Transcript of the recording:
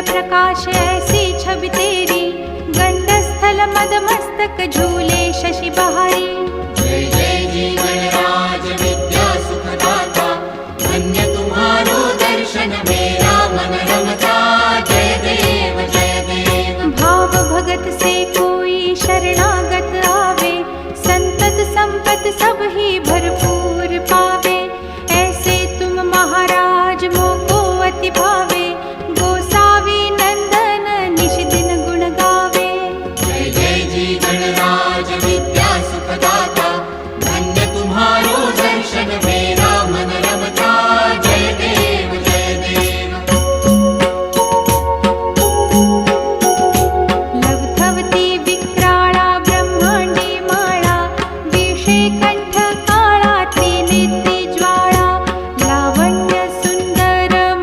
प्रकाश ऐसी छवि तेरी, गंडस्थल मद मस्तक झूले शशि बहारी। जय जय जीवन राज विद्या सुखदाता, धन्य तुम्हारो दर्शन मेरा मन रमता। जय देव जय देव। भाव भगत से कोई शरणागत आवे, संतत संपत सब ही